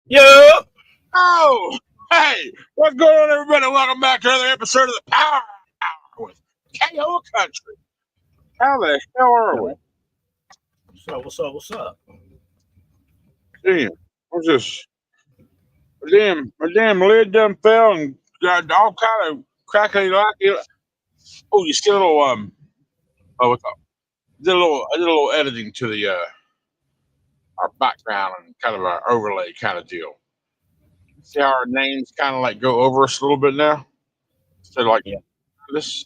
Yo, Oh, hey, what's going on, everybody? Welcome back to another episode of the Power Hour with KO Country. How the hell are we? what's up? Damn, what's this? My damn lid done fell and got all kind of crackly like. Oh, you see a little what's up? I did a little editing to the our background and kind of our overlay kind of deal. See how our names kind of like go over us a little bit now? So like Yeah. this.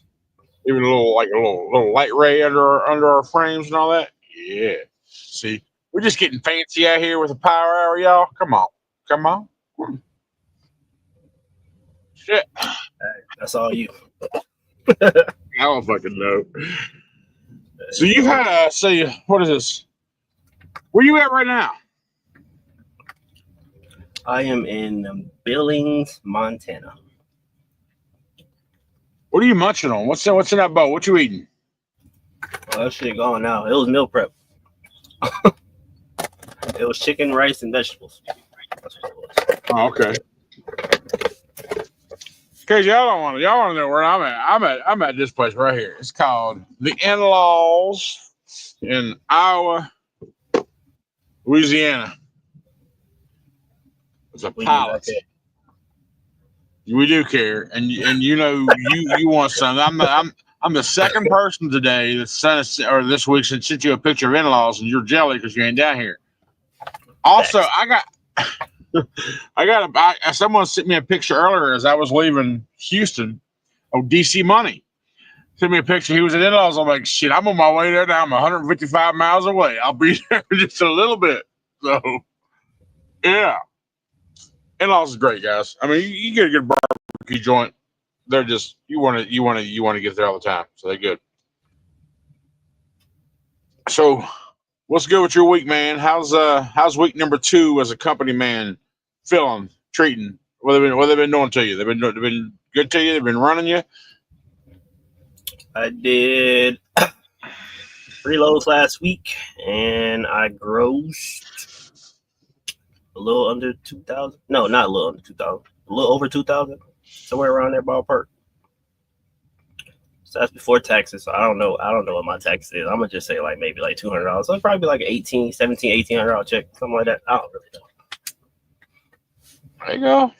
Even a little light ray under our frames and all that. Yeah. See, we're just getting fancy out here with the power hour, y'all. Come on. Shit, That's all you. I don't fucking know. So you had what is this? Where you at right now? I am in Billings, Montana. What are you munching on? What's in that bowl? What you eating? Well, that shit gone now. It was meal prep. It was chicken, rice, and vegetables. That's what it was. Oh, okay. Cause y'all want to know where I'm at. I'm at this place right here. It's called the In-Laws in Iowa, Louisiana. It's a palace. We do care, and you know you want something. I'm the second person today that sent us or this week sent you a picture of In-Laws, and you're jelly because you ain't down here. Also, someone sent me a picture earlier as I was leaving Houston. Oh, DC Money sent me a picture. He was at In-Laws. I'm like, shit, I'm on my way there now. I'm 155 miles away. I'll be there in just a little bit. So, yeah. In-Laws is great, guys. I mean, you get a good barbecue joint. They're just you want to get there all the time. So they're good. So, what's good with your week, man? How's week number 2 as a company man feeling, treating? What they've been doing to you? They've been good to you. They've been running you. I did 3 loads last week, and I grossed a little under 2,000. No, not a little under 2,000. A little over 2,000, somewhere around that ballpark. So that's before taxes. So I don't know what my tax is. I'm gonna just say like maybe like $200. So it'd probably be like $1,800 check, something like that. I don't really know. There you go.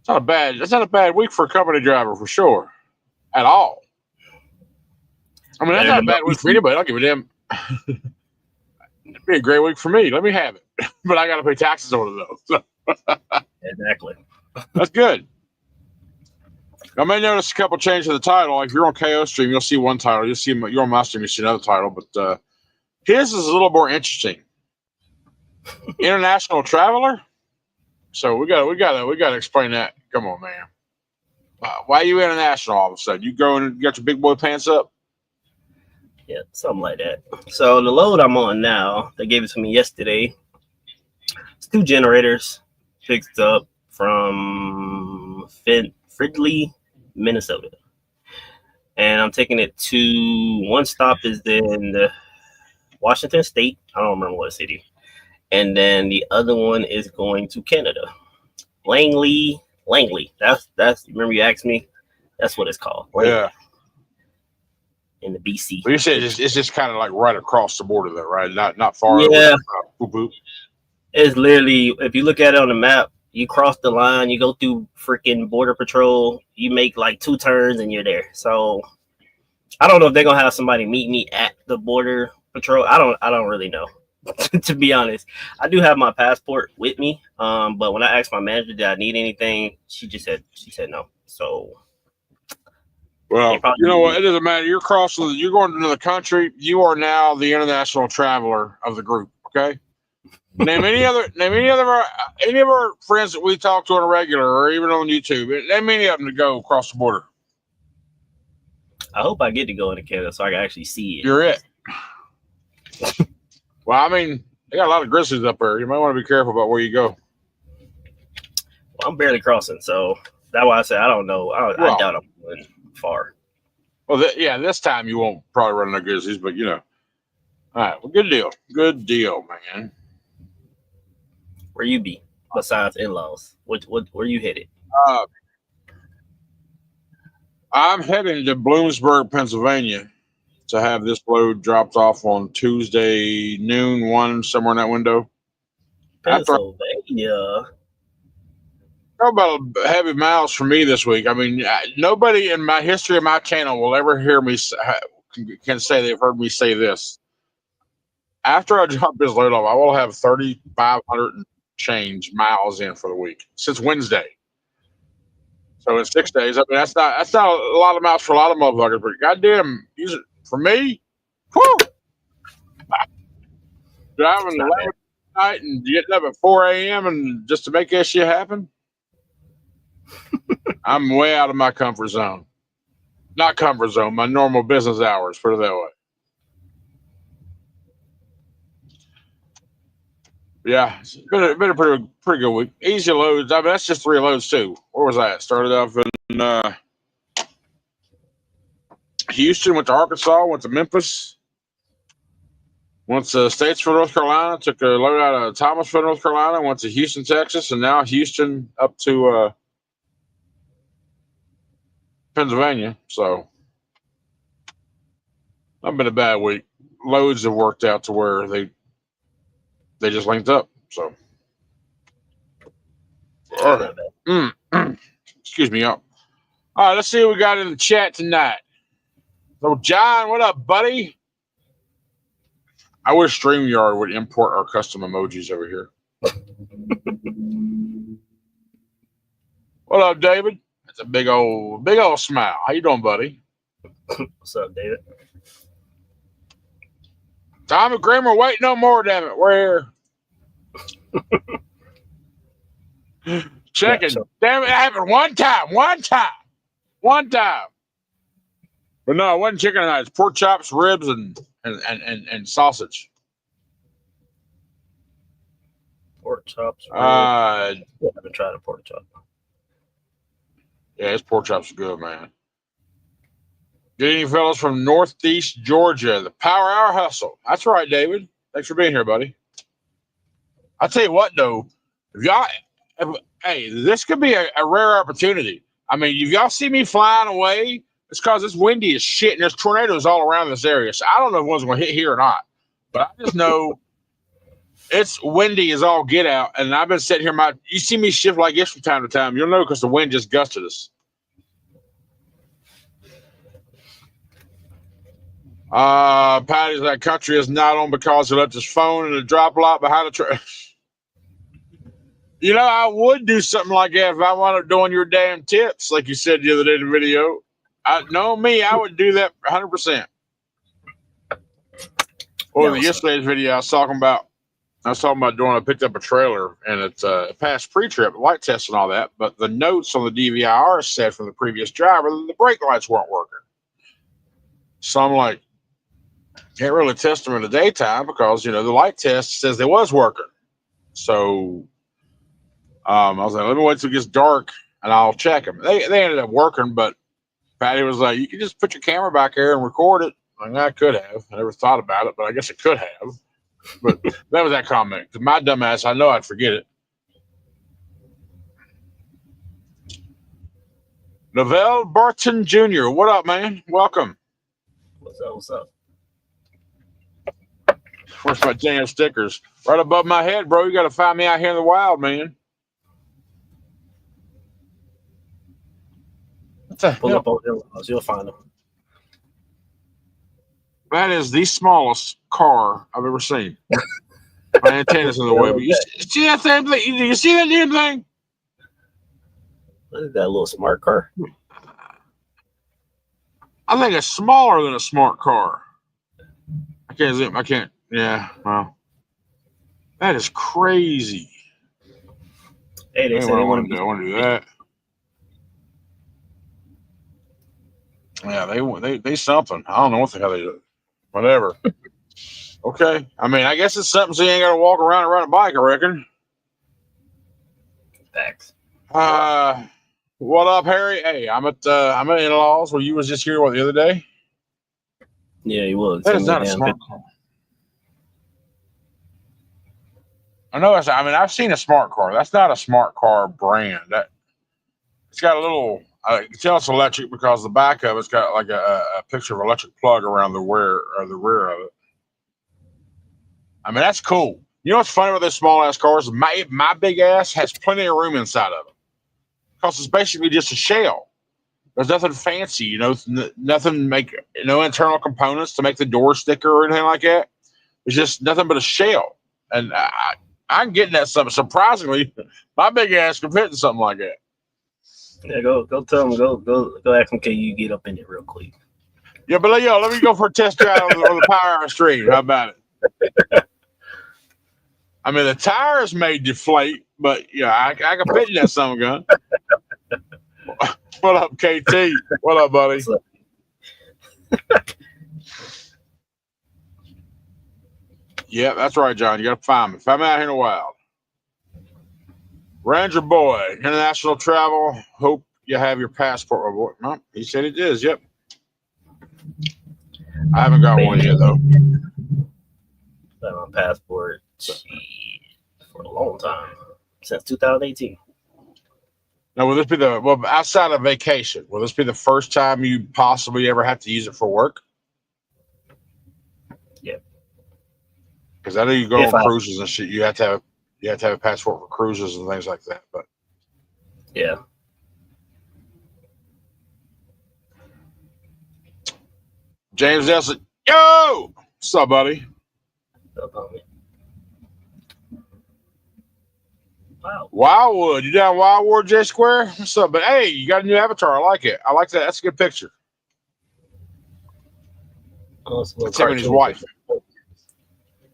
That's not a bad week for a company driver for sure, at all. I mean, that's not a bad week for anybody. I'll give a damn. It'd be a great week for me. Let me have it, but I got to pay taxes on it though. So. Exactly. That's good. I may notice a couple changes to the title. If you're on KO stream, you'll see one title. You'll see you're on my stream, you see another title. But his is a little more interesting. International traveler. So we got to explain that. Come on, man. Why are you international all of a sudden? You go and got your big boy pants up? Yeah, something like that. So the load I'm on now, they gave it to me yesterday. It's 2 generators picked up from Fridley, Minnesota. And I'm taking it to one stop is in Washington State. I don't remember what city. And then the other one is going to Canada. Langley. That's remember you asked me? That's what it's called. Langley. Yeah. In the BC. Well, you said it's just kind of like right across the border though, right? Not far. Yeah. Boop. It's literally, if you look at it on the map, you cross the line, you go through freaking border patrol, you make like 2 turns and you're there. So I don't know if they're gonna have somebody meet me at the border patrol. I don't really know. To be honest, I do have my passport with me. But when I asked my manager, did I need anything? She said no. So well, you know what? It doesn't matter. You're crossing. You're going to another country. You are now the international traveler of the group. Okay. Name any of our friends that we talk to on a regular, or even on YouTube. Name any of them to go across the border. I hope I get to go into Canada so I can actually see it. You're it. Well, I mean, they got a lot of grizzlies up there. You might want to be careful about where you go. Well, I'm barely crossing, so that's why I said I don't know. I doubt I'm going far. Well, this time you won't probably run into grizzlies, but you know. All right, well, good deal, man. Where you be? besides in-laws? What where you headed? Uh, I'm heading to Bloomsburg, Pennsylvania, to have this load dropped off on Tuesday noon, 1, somewhere in that window. After Pennsylvania. about heavy miles for me this week. I mean, nobody in my history of my channel will ever hear me can say they've heard me say this. After I drop this load off, I will have 3,500 and change miles in for the week since Wednesday. So in 6 days, I mean that's not a lot of miles for a lot of motherfuckers, but goddamn, for me, whew, driving 11 at night and getting up at 4 a.m. and just to make that shit happen. I'm way out of my comfort zone. Not comfort zone, my normal business hours, put it that way. Yeah, it's been a pretty good week. Easy loads. I mean, that's just 3 loads too. Where was I? Started off in Houston, went to Arkansas, went to Memphis, went to Statesville, North Carolina, took a load out of Thomasville, North Carolina, went to Houston, Texas, and now Houston up to Pennsylvania. So not been a bad week. Loads have worked out to where they just linked up. So excuse me, y'all. All right, let's see what we got in the chat tonight. So, John, what up, buddy? I wish StreamYard would import our custom emojis over here. What up, David? That's a big old smile. How you doing, buddy? What's up, David? Tommy Kramer, wait no more, damn it. We're here. Checking. Damn it, it happened one time. But no, it wasn't chicken tonight. It's pork chops, ribs, and sausage. Pork chops. I haven't tried a pork chop. Yeah, his pork chops are good, man. Good evening, fellas from Northeast Georgia. The Power Hour Hustle. That's right, David. Thanks for being here, buddy. I'll tell you what, though. Hey, this could be a rare opportunity. I mean, if y'all see me flying away, it's because it's windy as shit and there's tornadoes all around this area. So I don't know if one's going to hit here or not. But I just know it's windy as all get out. And I've been sitting here. You see me shift like this from time to time. You'll know because the wind just gusted us. Patty's that country is not on because he left his phone in a drop lot behind the truck. You know, I would do something like that if I wound up doing your damn tips, like you said the other day in the video. I would do that 100%. Well, in yesterday's video, I was talking about I picked up a trailer and it passed pre-trip light test and all that, but the notes on the DVIR said from the previous driver that the brake lights weren't working. So I'm like, can't really test them in the daytime because, the light test says they was working. So I was like, let me wait till it gets dark and I'll check them. They ended up working, but Patty was like, you can just put your camera back there and record it. I could have. I never thought about it, but I guess I could have. But that was that comment. To my dumb ass, I know I'd forget it. Novell Barton Jr., what up, man? Welcome. What's up? Where's my damn stickers? Right above my head, bro. You got to find me out here in the wild, man. Pull up on in-laws, you'll find them. That is the smallest car I've ever seen. My antenna's in the way, but you see that same thing? You see that damn thing? What is that little smart car? I think it's smaller than a smart car. I can't zoom. I can't. Yeah, well, that is crazy. Hey, they said they want to do that. Yeah, they something. I don't know what the hell they do. Whatever. Okay. I mean, I guess it's something so you ain't got to walk around and ride a bike, I reckon. Thanks. What up, Harry? Hey, I'm at in-laws where you was just here the other day. Yeah, he was. That is not a smart car. I know. I mean, I've seen a smart car. That's not a smart car brand. That it's got a little. You can tell it's electric because the back of it's got like a picture of an electric plug around the rear of it. I mean, that's cool. You know what's funny about those small ass cars? My big ass has plenty of room inside of it because it's basically just a shell. There's nothing fancy, you know, nothing no internal components to make the door sticker or anything like that. It's just nothing but a shell. And I'm getting that something. Surprisingly, my big ass can fit in something like that. Yeah, go tell them, go ask them, can you get up in it real quick? Yeah, but let me go for a test drive on the Power Hour stream. How about it? I mean, the tires may deflate, but yeah, I can fit in that summer gun. What up, KT? What up, buddy? Yeah, that's right, John. You got to find me. Find me out here in the wild. Ranger boy, international travel. Hope you have your passport. No, he said it is. Yep. I haven't got one yet, though. I have my passport for a long time, since 2018. Now, will this be outside of vacation, will this be the first time you possibly ever have to use it for work? Yeah. Because I know you go on cruises and shit. You have to have a passport for cruises and things like that. But yeah. James Nelson, yo, what's up, buddy? What's up, homie? Wow. Wildwood, you down Wildwood J Square? What's up? But hey, you got a new avatar. I like it. I like that. That's a good picture. Oh, it's him and his wife.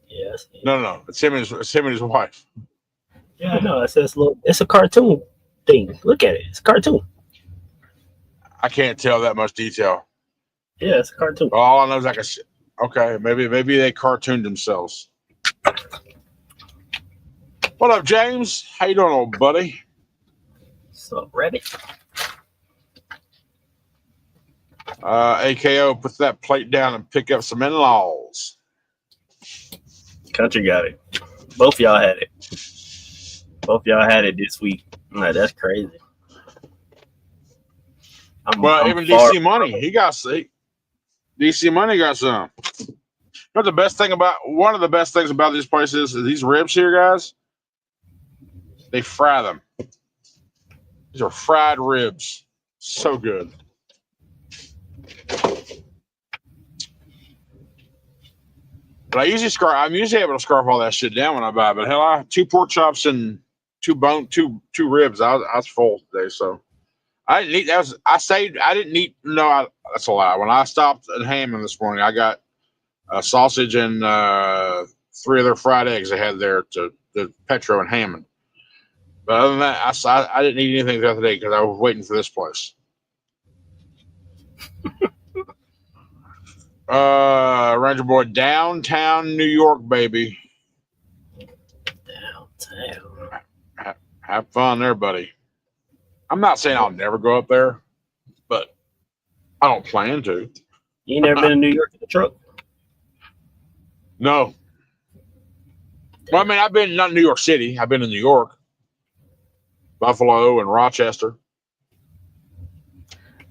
Yes. No. It's him and his wife. Yeah, no. It's a cartoon thing. Look at it. It's a cartoon. I can't tell that much detail. Yeah, it's a cartoon. All I know is okay, maybe they cartooned themselves. What up, James? How you doing, old buddy? What's up, Reddit? AKO, put that plate down and pick up some in-laws. Country got it. Both y'all had it. Both y'all had it this week. Like, that's crazy. Even DC Money, he got sick. DC Money got some. You know one of the best things about these places is these ribs here, guys. They fry them. These are fried ribs. So good. But I'm usually able to scarf all that shit down when I buy. But hell, 2 pork chops and 2 ribs. I was full today, so I didn't eat. I didn't eat. No, that's a lie. When I stopped at Hammond this morning, I got a sausage and 3 other fried eggs they had there to the Petro and Hammond. But other than that, I didn't eat anything the other day because I was waiting for this place. Ranger boy, downtown New York, baby. Downtown. Have fun there, buddy. I'm not saying I'll never go up there, but I don't plan to. You ain't never been to New York in the truck? No. Well, I mean, I've been not in New York City. I've been in New York, Buffalo, and Rochester.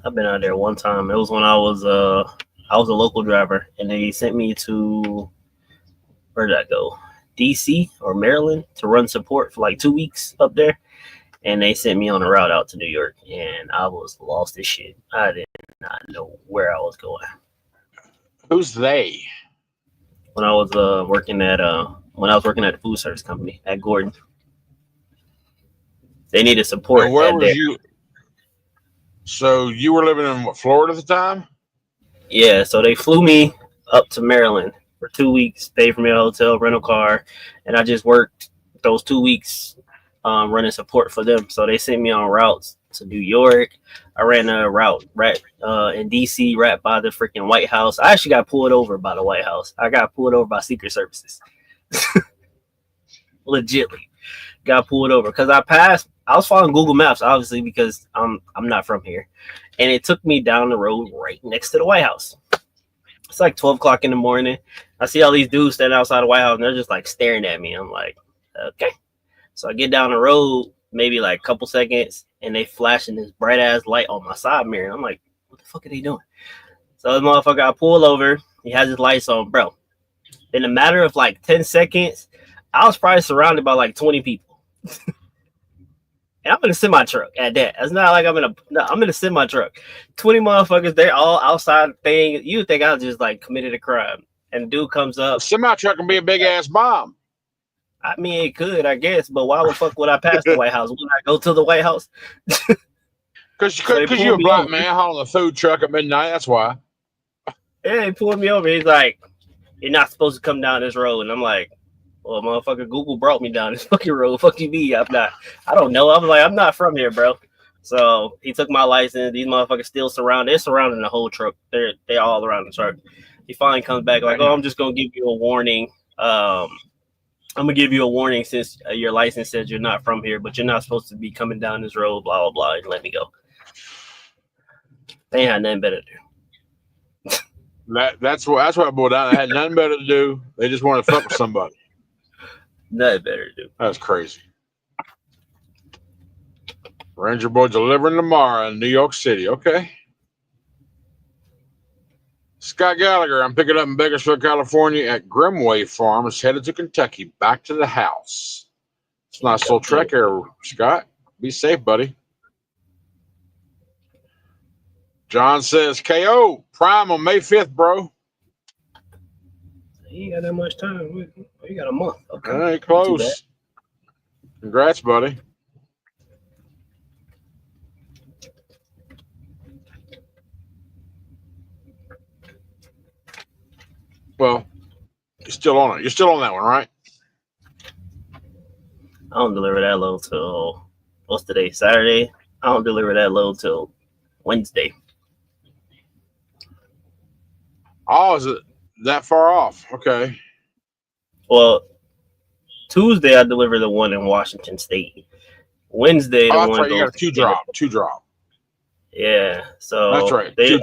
I've been out there one time. It was when I was a local driver, and they sent me to, where did I go? DC or Maryland to run support for like 2 weeks up there. And they sent me on a route out to New York, and I was lost as shit. I did not know where I was going. Who's they? When I was working at the food service company at Gordon, they needed support. And where was you? So you were living in Florida at the time? Yeah. So they flew me up to Maryland for 2 weeks, paid for me a hotel, rental car, and I just worked those 2 weeks. Running support for them. So they sent me on routes to New York. I ran a route right in DC, right by the freaking White House. I actually got pulled over by the White House. I got pulled over by Secret Services. Legitly got pulled over because I was following Google Maps, obviously, because I'm not from here. And it took me down the road right next to the White House. It's like 12 o'clock in the morning. I see all these dudes standing outside the White House, and they're just like staring at me. I'm like, Okay. So I get down the road, maybe like a couple seconds, and they flashing this bright ass light on my side mirror. I'm like, what the fuck are they doing? So the motherfucker, I pull over. He has his lights on, bro. In a matter of like 10 seconds, I was probably surrounded by like 20 people. And I'm in a semi truck at that. It's not like I'm in a semi truck. 20 motherfuckers, they're all outside thing. You would think I just like committed a crime. And dude comes A up. semi truck can be a big ass bomb. I mean, it could, I guess, but why the fuck would I pass the White House? Would I go to the White House? Because you're a black man hauling a food truck at midnight. That's why. Yeah, he pulled me over. He's like, you're not supposed to come down this road. And I'm like, well, motherfucker, Google brought me down this fucking road. Fuck you, me. I don't know. I was like, I'm not from here, bro. So he took my license. These motherfuckers still surrounded. They're surrounding the whole truck. They're all around the truck. He finally comes back like, oh, I'm just going to give you a warning. I'm going to give you a warning since your license says you're not from here, but you're not supposed to be coming down this road, blah, blah, blah, and let me go. They ain't had nothing better to do. That's what I boiled down. I had nothing better to do. They just wanted to fuck with somebody. Nothing better to do. That's crazy. Ranger boy delivering tomorrow in New York City. Okay. Scott Gallagher, I'm picking up in Bakersfield, California at Grimway Farms, headed to Kentucky, back to the house. It's a nice little trek here, Scott. Be safe, buddy. John says, KO, Prime on May 5th, bro. You got that much time. You got a month. Okay. All right, close. Congrats, buddy. Well, you're still on it. You're still on that one, right? I don't deliver that load till, what's today, Saturday? I don't deliver that load till Wednesday. Oh, is it that far off? Okay. Well, Tuesday I deliver the one in Washington State. Wednesday the one right. You got a two drop. Yeah, so that's right. You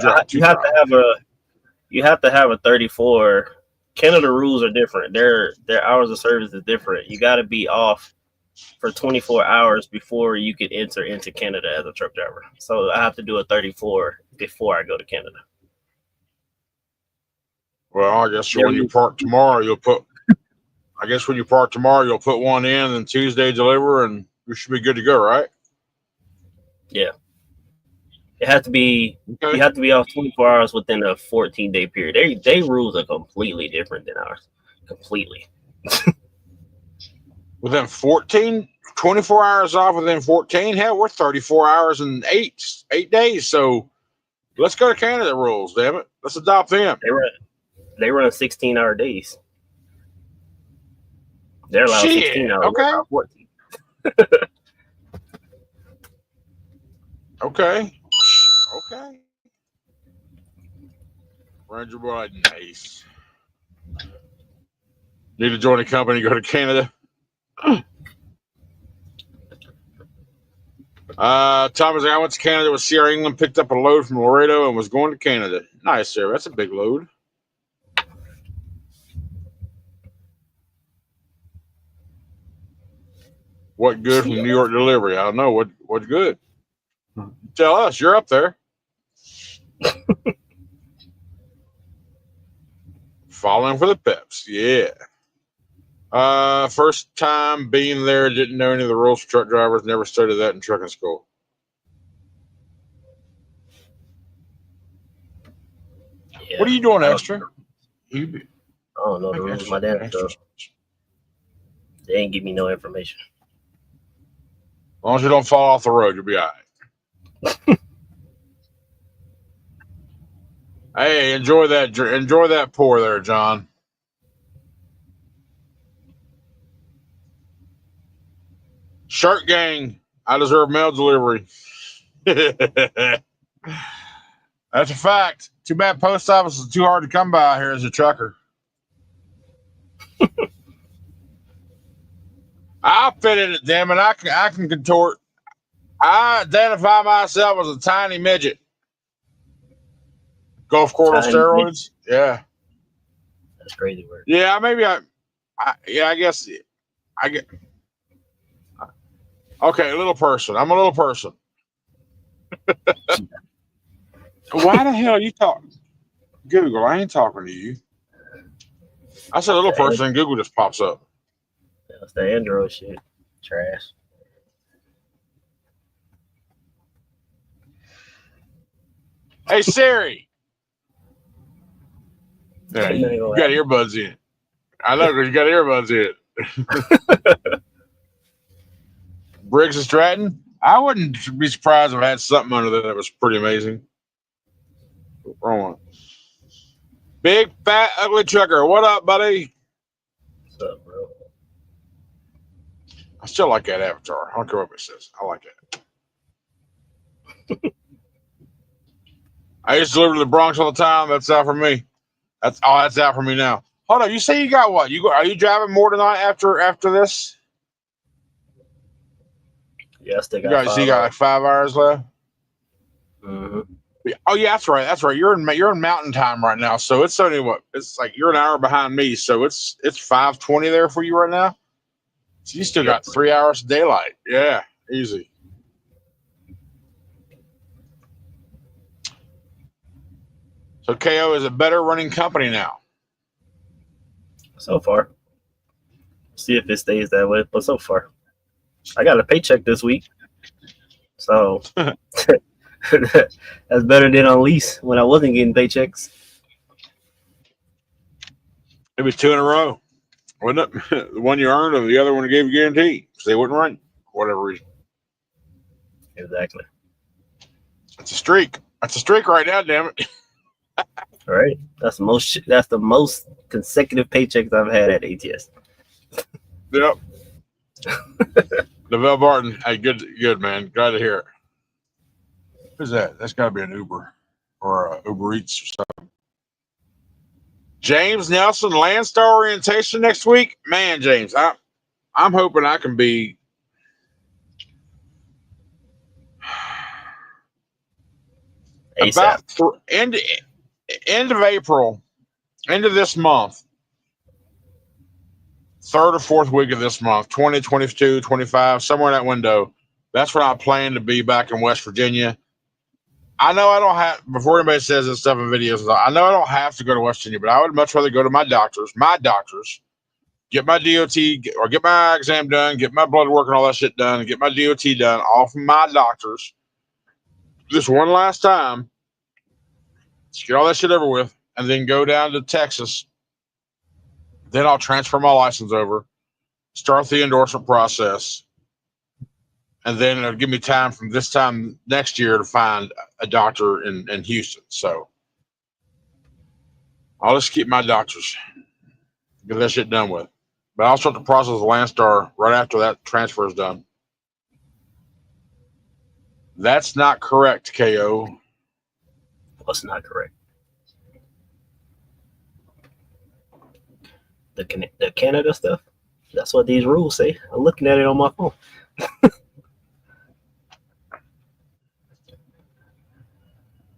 have to have a 34. Canada rules are different. Their hours of service is different. You got to be off for 24 hours before you can enter into Canada as a truck driver. So I have to do a 34 before I go to Canada. Well, I guess when you park tomorrow, you'll put one in, and Tuesday deliver, and you should be good to go, right? Yeah. It has to be. Okay. You have to be off 24 hours within a 14-day period. They rules are completely different than ours. Completely. Within 24 hours off within 14? Hell, we're 34 hours and 8 days. So let's go to Canada rules, damn it. Let's adopt them. They run 16-hour days. They're allowed 16 hours. Okay. 14. Okay. Ranger boy, nice. Need to join a company, go to Canada. Thomas, I went to Canada with Sierra England, picked up a load from Laredo, and was going to Canada. Nice, sir. That's a big load. What good from New York delivery? I don't know. What's good? Tell us. You're up there. Falling for the Peps. Yeah. First time being there, didn't know any of the rules for truck drivers, never studied that in trucking school. Yeah, what are you doing extra? I don't know the rules of my damn stuff. They ain't give me no information. As long as you don't fall off the road, you'll be all right. Hey, enjoy that pour there, John. Shirt gang, I deserve mail delivery. That's a fact. Too bad post office is too hard to come by here as a trucker. I'll fit in it, damn it. I can contort. I identify myself as a tiny midget. Golf court on steroids. Yeah. That's crazy word. Yeah, maybe I guess I get. Okay, little person. I'm a little person. Why the hell are you talking? Google, I ain't talking to you. I said little person, and Google just pops up. That's the Android shit. Trash. Hey Siri. Yeah, you got earbuds in. I know because you got earbuds in. Briggs and Stratton. I wouldn't be surprised if I had something under there that was pretty amazing. Wrong one. Big fat ugly trucker. What up, buddy? What's up, bro? I still like that avatar. I don't care what it says. I like it. I used to deliver to the Bronx all the time. That's out for me. That's out for me now. Hold on. You say you got what? Are you driving more tonight after this? Yeah, I still got you got like 5 hours left. Mm-hmm. Oh yeah, that's right. That's right. You're in mountain time right now, so it's only what? It's like you're an hour behind me, so it's 5:20 there for you right now. So you still got 3 hours of daylight. Yeah, easy. So KO is a better running company now. So far. See if it stays that way, but so far. I got a paycheck this week. So that's better than on lease when I wasn't getting paychecks. It was 2 in a row. Wasn't it? The one you earned or the other one gave you guarantee because they wouldn't run for whatever reason. Exactly. That's a streak. That's a streak right now, damn it. All right. That's the most consecutive paychecks I've had at ATS. Yep. DeVell Barton. Hey, good man. Glad to hear it. Who's that? That's got to be an Uber or Uber Eats or something. James Nelson, Landstar orientation next week. Man, James, I'm hoping I can be about end of April, end of this month, 3rd or 4th week of this month, 20, 22, 25, somewhere in that window. That's when I plan to be back in West Virginia. I know I don't have, before anybody says this stuff in videos, I know I don't have to go to West Virginia, but I would much rather go to my doctors, get my DOT or get my exam done, get my blood work and all that shit done, and get my DOT done off of my doctors this one last time. Let's get all that shit over with, and then go down to Texas. Then I'll transfer my license over, start the endorsement process, and then it'll give me time from this time next year to find a doctor in Houston. So I'll just keep my doctors, get that shit done with. But I'll start the process of Landstar right after that transfer is done. That's not correct, KO. What's not correct? The Canada stuff? That's what these rules say. I'm looking at it on my phone.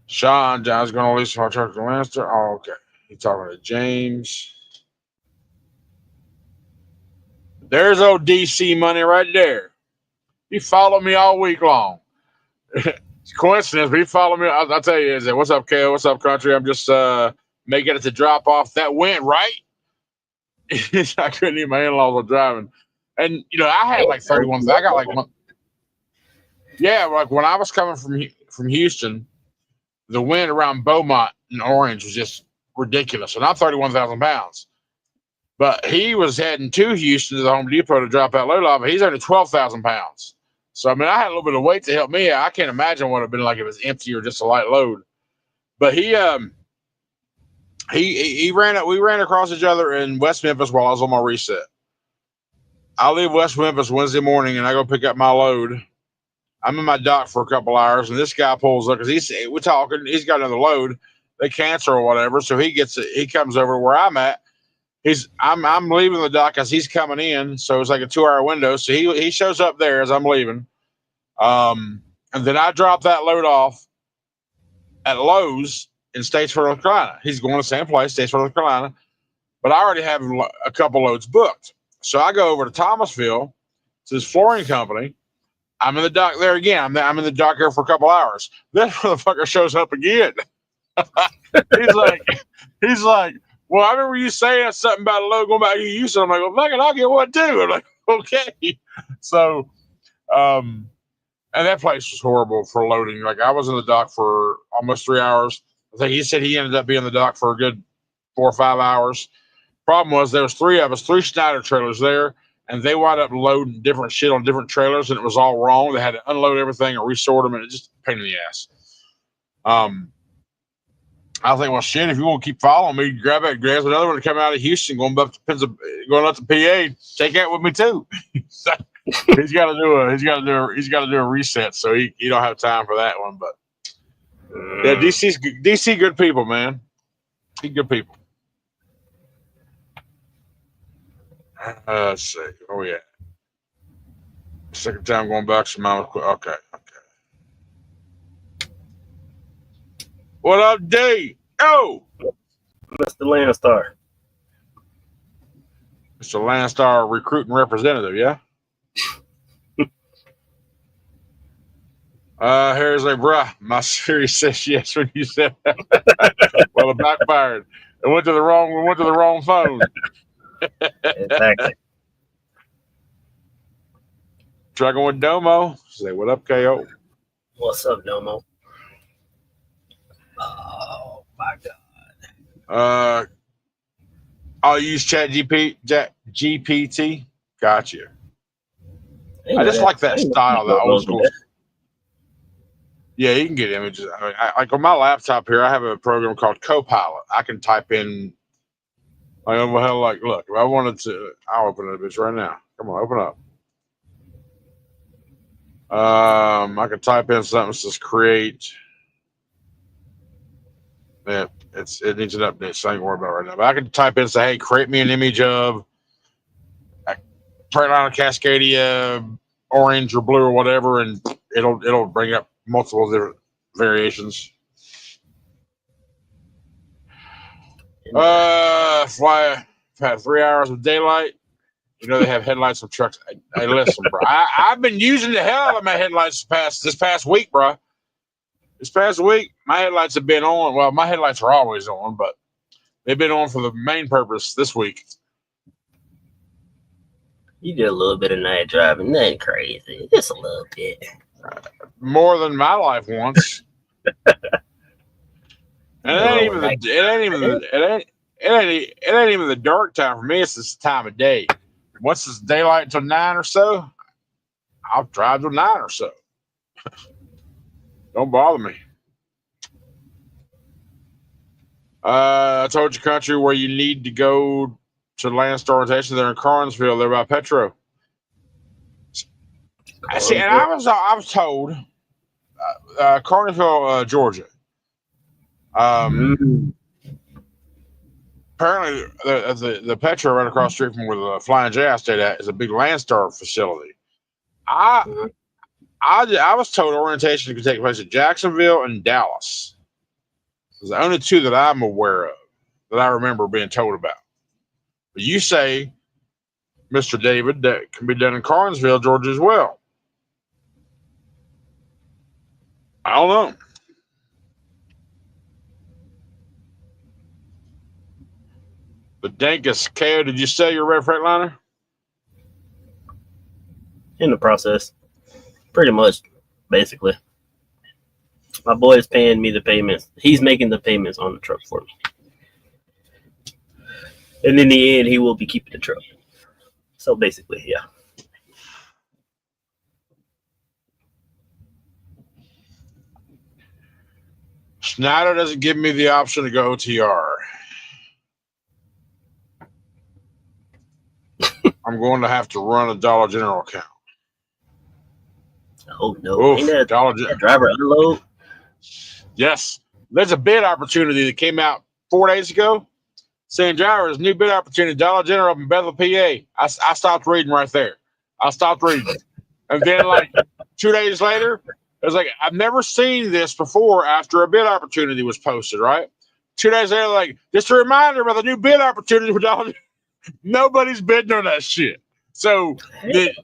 Sean John's going to lease my truck to Landstar. Oh, okay. He's talking to James. There's old DC money right there. He followed me all week long. It's coincidence, but he followed me. I'll tell you, is it? What's up, KO? What's up, country? I'm just making it to drop off. That went right. I couldn't even, my in-laws were driving. And, I had like 31. I got like one. Yeah, like when I was coming from Houston, the wind around Beaumont and Orange was just ridiculous. And I'm 31,000 pounds. But he was heading to Houston to the Home Depot to drop that load off, but he's only 12,000 pounds. So, I mean, I had a little bit of weight to help me out. I can't imagine what it would have been like if it was empty or just a light load. But he we ran across each other in West Memphis while I was on my reset. I leave West Memphis Wednesday morning and I go pick up my load. I'm in my dock for a couple hours, and this guy pulls up because we're talking. He's got another load. They cancel or whatever, so he comes over to where I'm at. I'm leaving the dock as he's coming in, so it's like a 2-hour window. So he shows up there as I'm leaving, and then I drop that load off at Lowe's in Statesboro, North Carolina. He's going to the same place, Statesboro, North Carolina, but I already have a couple loads booked. So I go over to Thomasville to this flooring company. I'm in the dock there again. I'm in the dock here for a couple hours. This motherfucker shows up again. he's like, well, I remember you saying something about a load going back to Houston. I'm like, well, fuck it, I'll get one too. I'm like, okay. So, and that place was horrible for loading. Like, I was in the dock for almost 3 hours. I think he said he ended up being in the dock for a good 4 or 5 hours. Problem was there was 3 of us, 3 Schneider trailers there, and they wound up loading different shit on different trailers, and it was all wrong. They had to unload everything and resort them, and it just a pain in the ass. I think, well, shit, if you want to keep following me, grab another one to come out of Houston, going up to PA, take that with me too. he's got to do a reset, so he don't have time for that one. But yeah, DC good people, man. He good people. Let's see. Oh yeah. Second time going back, so mine was quick. Okay. What up, D? Oh, Mr. Landstar. Mr. Landstar, recruiting representative, yeah? Harry's like, bruh, my Siri says yes when you said that. Well, it backfired. It went to the wrong phone. Exactly. Trucking with Domo. Say, what up, KO? What's up, Domo? Oh my God. I'll use GPT. Gotcha. I just like that style, that old school. Yeah, you can get images. I mean, like on my laptop here, I have a program called Copilot. I can type in, like, look, if I wanted to, I'll open it bitch right now. Come on, open up. I can type in something that says create. Yeah, it needs an update, so I ain't worried about it right now. But I can type in and say, hey, create me an image of Freightliner Cascadia, orange or blue or whatever, and it'll bring up multiple different variations. Fly had 3 hours of daylight. You know they have headlights on trucks. Hey, listen, bro. I've been using the hell out of my headlights this past week, bro. This past week, my headlights have been on. Well, my headlights are always on, but they've been on for the main purpose this week. You did a little bit of night driving. Nothing crazy. Just a little bit. More than my life once. And it ain't even the dark time for me. It's this time of day. Once it's daylight until 9 or so, I'll drive till 9 or so. Don't bother me. I told you country where you need to go to Landstar orientation. They're in Carnesville. They're by Petro. See, and I was told Carnesville, Georgia. Apparently, the Petro right across the street from where the Flying J I stayed at is a big Landstar facility. I was told orientation could take place at Jacksonville and Dallas. Those are the only two that I'm aware of that I remember being told about. But you say, Mr. David, that can be done in Carnesville, Georgia as well. I don't know. The Dankus, KO, did you sell your red Freightliner? In the process. Pretty much, basically. My boy is paying me the payments. He's making the payments on the truck for me. And in the end, he will be keeping the truck. So basically, yeah. Schneider doesn't give me the option to go OTR. I'm going to have to run a Dollar General account. Oh, no. Ain't that driver unload? Yes. There's a bid opportunity that came out 4 days ago saying, drivers, new bid opportunity, Dollar General up in Bethel, PA. I stopped reading right there. I stopped reading. And then, like, 2 days later, it was like, I've never seen this before after a bid opportunity was posted, right? 2 days later, like, just a reminder about the new bid opportunity for Dollar General. Nobody's bidding on that shit. So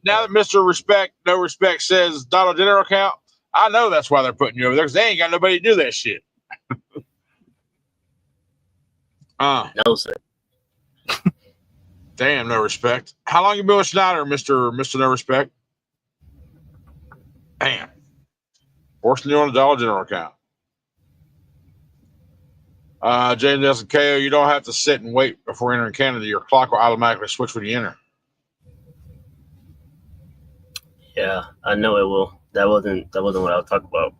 now that Mr. No Respect says Dollar General account, I know that's why they're putting you over there, because they ain't got nobody to do that shit. No, sir. Damn, No Respect. How long you been with Snyder, Mr. No Respect? Damn. Forcing you on a Dollar General account. James Nelson KO, you don't have to sit and wait before entering Canada. Your clock will automatically switch when you enter. Yeah, I know it will. That wasn't what I was talking about.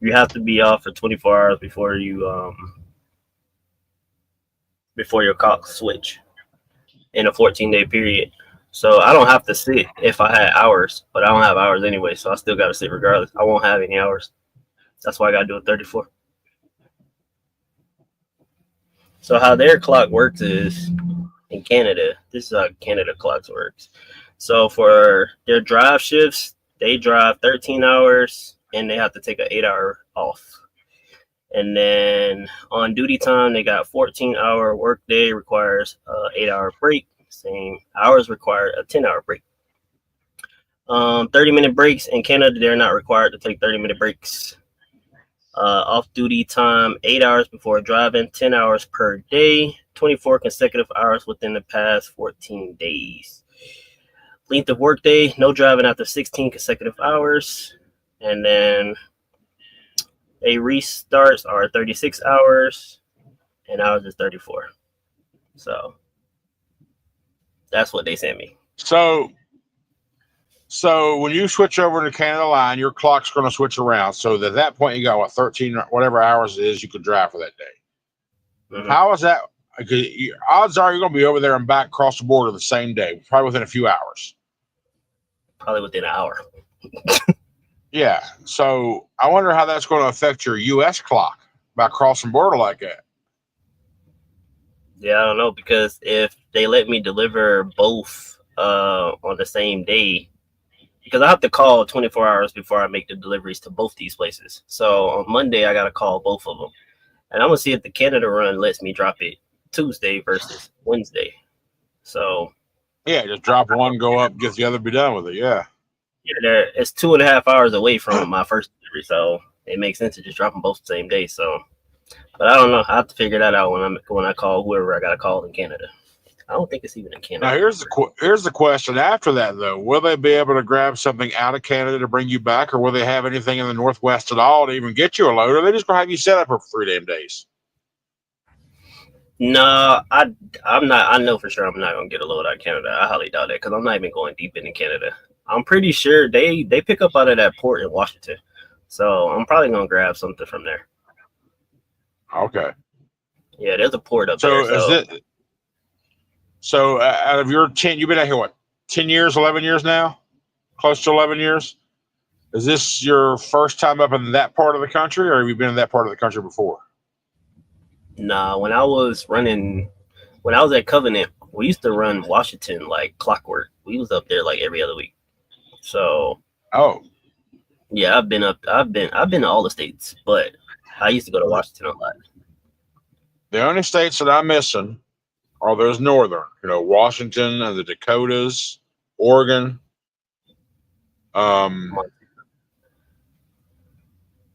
You have to be off for 24 hours before you before your clock switch in a 14-day period. So I don't have to sit if I had hours, but I don't have hours anyway, so I still got to sit regardless. I won't have any hours. That's why I got to do a 34. So how their clock works is in Canada, this is how Canada clocks works. So for their drive shifts, they drive 13 hours and they have to take an 8-hour off. And then on duty time, they got 14-hour workday requires an 8-hour break. Same hours require a 10-hour break. 30-minute breaks in Canada, they're not required to take 30-minute breaks. Off-duty time, 8 hours before driving, 10 hours per day, 24 consecutive hours within the past 14 days. Length of workday, no driving after 16 consecutive hours. And then a restarts are 36 hours, and hours is 34. So that's what they sent me. So when you switch over to Canada Line, your clock's going to switch around. So at that point, you got, 13, whatever hours it is you could drive for that day. Mm-hmm. How is that? Odds are you're going to be over there and back across the border the same day, probably within a few hours. Probably within an hour. Yeah. So I wonder how that's going to affect your U.S. clock by crossing border like that. Yeah, I don't know, because if they let me deliver both on the same day, because I have to call 24 hours before I make the deliveries to both these places. So on Monday, I got to call both of them. And I'm going to see if the Canada run lets me drop it Tuesday versus Wednesday. So. Yeah, just drop one, go up, get the other, be done with it. Yeah. Yeah, it's 2.5 hours away from my first delivery. So it makes sense to just drop them both the same day. So, but I don't know. I have to figure that out when I call whoever I got to call in Canada. I don't think it's even in Canada. Now, here's the question after that, though. Will they be able to grab something out of Canada to bring you back, or will they have anything in the Northwest at all to even get you a load, or are they just going to have you set up for 3 damn days? No, I'm not. I know for sure I'm not going to get a load out of Canada. I highly doubt that, because I'm not even going deep into Canada. I'm pretty sure they pick up out of that port in Washington. So I'm probably going to grab something from there. Okay. Yeah, there's a port up there. So out of your 10, you've been out here, what, 10 years, 11 years now? Close to 11 years? Is this your first time up in that part of the country, or have you been in that part of the country before? Nah, when I was at Covenant, we used to run Washington like clockwork. We was up there like every other week. So. Oh. Yeah, I've been to all the states, but I used to go to Washington a lot. The only states that I'm missing are those northern, Washington and the Dakotas, Oregon, and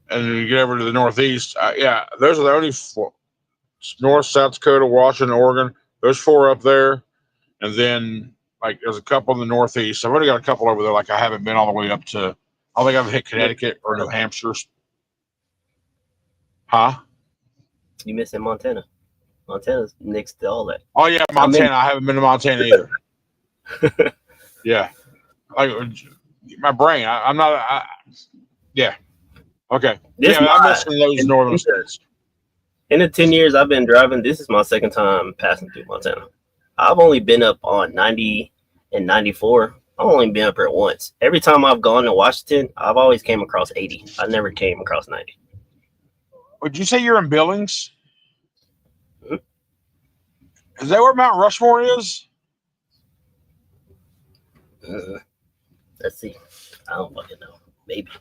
then you get over to the Northeast. Yeah, those are the only 4. North, South Dakota, Washington, Oregon. There's 4 up there, and then like there's a couple in the Northeast. I've already got a couple over there. Like I haven't been all the way up to. I don't think I've hit Connecticut or New Hampshire. Huh? You missing Montana? Montana's next to all that. Oh yeah, Montana. I haven't been to Montana either. Yeah, like my brain. I'm not. Yeah. Okay. I'm missing those northern states. In the 10 years I've been driving, this is my second time passing through Montana. I've only been up on 90 and 94. I've only been up here once. Every time I've gone to Washington, I've always came across 80. I never came across 90. Would you say you're in Billings? Mm-hmm. Is that where Mount Rushmore is? Let's see. I don't fucking know. Maybe.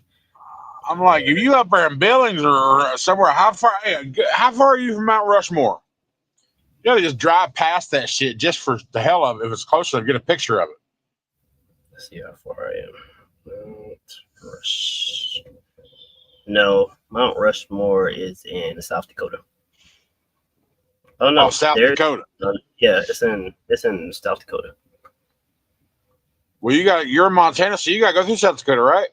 I'm like, if you up there in Billings or somewhere, how far are you from Mount Rushmore? You gotta just drive past that shit just for the hell of it. If it's closer, get a picture of it. Let's see how far I am. Mount Rush. No, Mount Rushmore is in South Dakota. Oh no, South Dakota. Yeah, it's in South Dakota. Well, you're in Montana, so you gotta go through South Dakota, right?